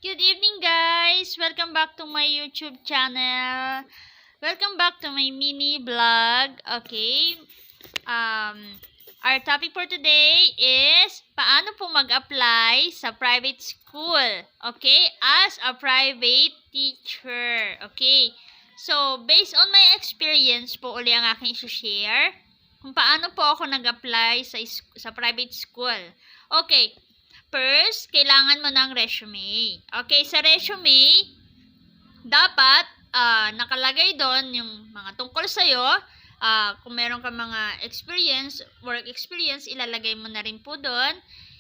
Good evening, guys! Welcome back to my YouTube channel. Welcome back to my mini vlog. Okay. Our topic for today is paano po mag-apply sa private school. Okay? As a private teacher. Okay. So, based on my experience po uli ang aking i-share kung paano po ako nag-apply sa private school. Okay. First, kailangan mo ng resume. Okay, sa resume, dapat nakalagay doon yung mga tungkol sa'yo. Kung meron ka mga work experience, ilalagay mo na rin po doon.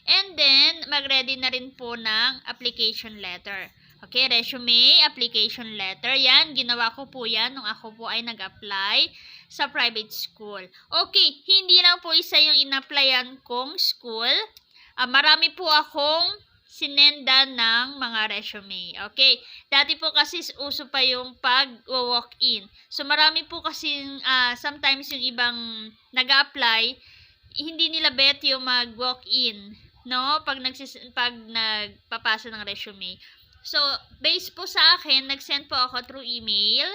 And then, mag-ready na rin po ng application letter. Okay, resume, application letter. Yan, ginawa ko po yan nung ako po ay nag-apply sa private school. Okay, hindi lang po isa yung in-applyan kong school. Marami po akong sinenda ng mga resume. Okay. Dati po kasi uso pa yung pag-walk-in. So, marami po kasi sometimes yung ibang nag-apply, hindi nila bet yung mag-walk-in. No? Pag nagpapasa ng resume. So, based po sa akin, nag-send po ako through email.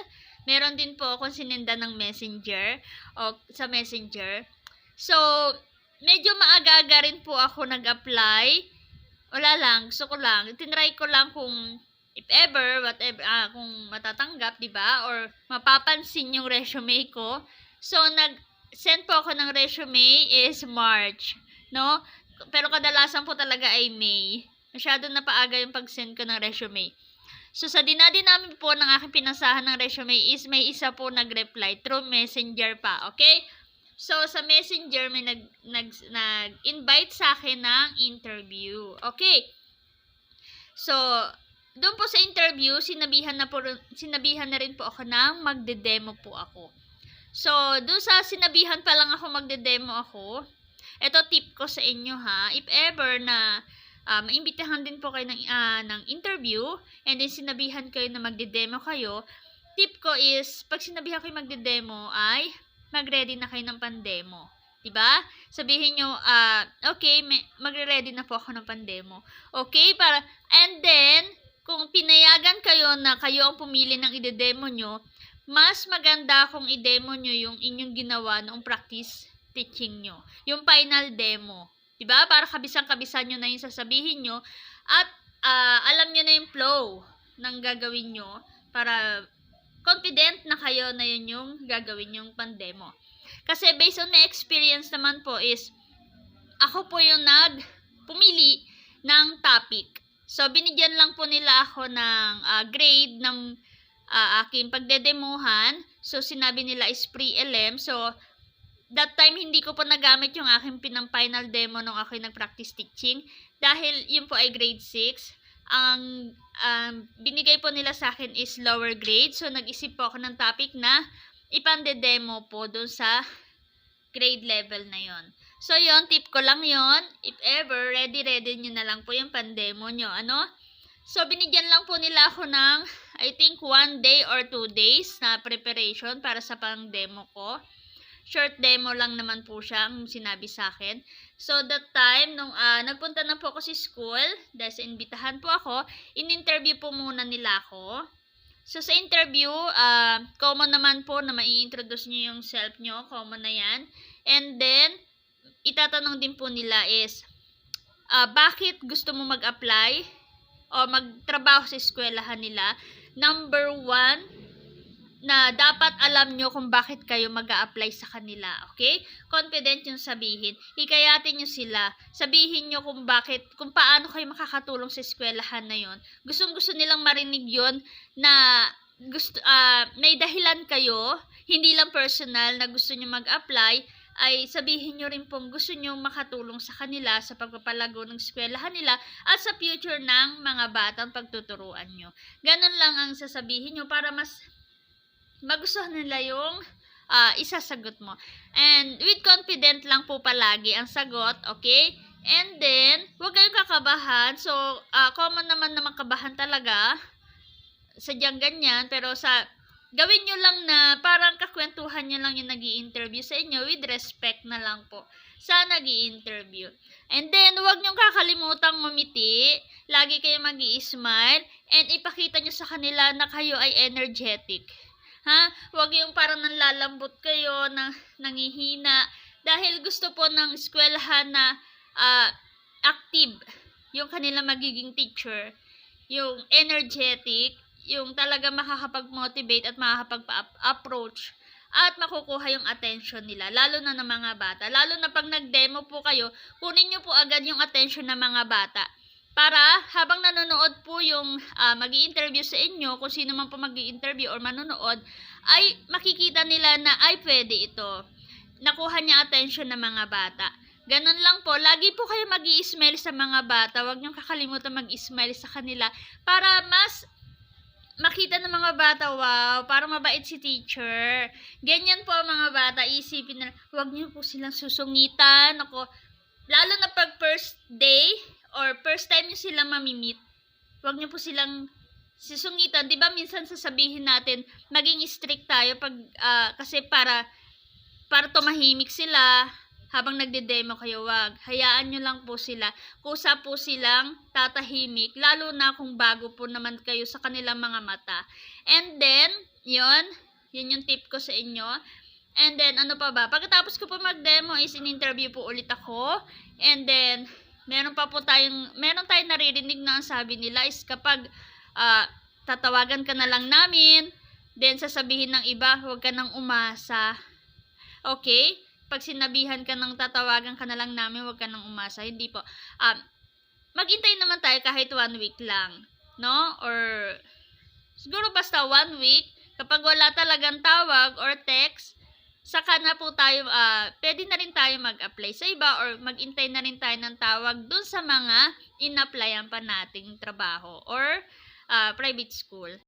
Meron din po akong sinenda ng messenger o sa messenger. So, medyo maaga rin po ako nag-apply. Wala lang, gusto ko lang. Tinry ko lang kung if ever, whatever, kung matatanggap, di ba? Or mapapansin yung resume ko. So, nag-send po ako ng resume is March. No? Pero kadalasan po talaga ay May. Masyado na paaga yung pag-send ko ng resume. So, sa dinami po ng aking pinasahan ng resume is may isa po nag-reply through messenger pa. Okay? So, sa messenger, may nag-invite sa akin ng interview. Okay. So, doon po sa interview, sinabihan na rin po ako ng magde-demo po ako. So, doon sa sinabihan pa lang ako magde-demo ako, ito tip ko sa inyo ha, if ever na maimbitahan din po kayo ng interview, and then sinabihan kayo na magde-demo kayo, tip ko is, pag sinabihan kayo magde-demo ay, mag-ready na kayo ng pandemo. Diba? Sabihin nyo, okay, magre-ready na po ako ng pandemo. Okay? And then, kung pinayagan kayo na kayo ang pumili ng ide-demo nyo, mas maganda kung i-demo nyo yung inyong ginawa noong practice teaching nyo. Yung final demo. Diba? Para kabisang-kabisan nyo na yung sasabihin nyo. At alam nyo na yung flow ng gagawin nyo para confident na kayo na yun yung gagawin yung pandemo. Kasi based on my experience naman po is, ako po yung pumili ng topic. So, binigyan lang po nila ako ng grade ng aking pagdedemohan. So, sinabi nila is pre-LM. So, that time hindi ko po nagamit yung aking pinang-final demo nung ako yung nag-practice teaching. Dahil yun po ay grade 6. Ang binigay po nila sa akin is lower grade. So, nag-isip po ako ng topic na ipande-demo po doon sa grade level na yon. So, yon tip ko lang yon. If ever, ready nyo na lang po yung pandemo nyo. Ano? So, binigyan lang po nila ako ng, I think, 1 day or 2 days na preparation para sa pang-demo ko. Short demo lang naman po siya ang sinabi sa akin. So, that time, nung nagpunta na po ako sa school, dahil sa imbitahan po ako, in-interview po muna nila ako. So, sa interview, common naman po na mai-introduce nyo yung self nyo. Common na yan. And then, itatanong din po nila is, bakit gusto mo mag-apply o magtrabaho sa eskwelahan nila? Number 1, na dapat alam nyo kung bakit kayo mag-a-apply sa kanila, okay? Confident yung sabihin. Hikayatin nyo sila. Sabihin nyo kung paano kayo makakatulong sa eskwelahan na yon. Gustong-gusto nilang marinig yon na may dahilan kayo, hindi lang personal na gusto nyo mag-apply, ay sabihin nyo rin pong gusto nyo makatulong sa kanila sa pagpapalago ng eskwelahan nila at sa future ng mga batang pagtuturuan nyo. Ganun lang ang sasabihin nyo para mas magustuhan nila yung isasagot mo. And with confident lang po palagi ang sagot, okay? And then, huwag kayong kakabahan. So, common naman na makabahan talaga. Sadyang ganyan. Pero gawin nyo lang na parang kakwentuhan nyo lang yung nag-i-interview sa inyo with respect na lang po sa nag-i-interview. And then, huwag nyong kakalimutang ngumiti. Lagi kayo mag-i-smile and ipakita nyo sa kanila na kayo ay energetic. Ha? Huwag yung parang nanlalambot kayo, nangihina. Dahil gusto po ng eskwelahan na active yung kanila magiging teacher. Yung energetic, yung talaga makakapag-motivate at makakapag-approach at makukuha yung attention nila, lalo na ng mga bata. Lalo na pag nag-demo po kayo, kunin nyo po agad yung attention ng mga bata. Para habang nanonood po yung mag-i-interview sa inyo, kung sino man po mag-i-interview or manonood, ay makikita nila na ay pwede ito. Nakuha niya attention ng mga bata. Ganun lang po. Lagi po kayo mag-i-smile sa mga bata. Huwag niyong kakalimutan mag-i-smile sa kanila para mas makita ng mga bata, wow, parang mabait si teacher. Ganyan po ang mga bata. Isipin na, huwag niyo po silang susungitan. Ako, lalo na pag first day or first time niyo silang mamimit, huwag niyo po silang susungitan. Diba minsan sasabihin natin, maging strict tayo pag, kasi para tumahimik sila. Habang nagde-demo kayo, wag. Hayaan nyo lang po sila. Kusa po silang tatahimik. Lalo na kung bago po naman kayo sa kanilang mga mata. And then, yun yung tip ko sa inyo. And then, ano pa ba? Pagkatapos ko po mag-demo is in-interview po ulit ako. And then, meron tayong naririnig na ang sabi nila is kapag tatawagan ka na lang namin, then sasabihin ng iba, huwag ka nang umasa. Okay? Pag sinabihan ka ng tatawagan ka na lang namin, huwag ka nang umasa. Hindi po. Maghintay naman tayo kahit 1 week lang. No? Or, siguro basta 1 week. Kapag wala talagang tawag or text, saka na po tayo, pwede na rin tayo mag-apply sa iba or maghintay na rin tayo ng tawag dun sa mga in-applyan pa nating trabaho or private school.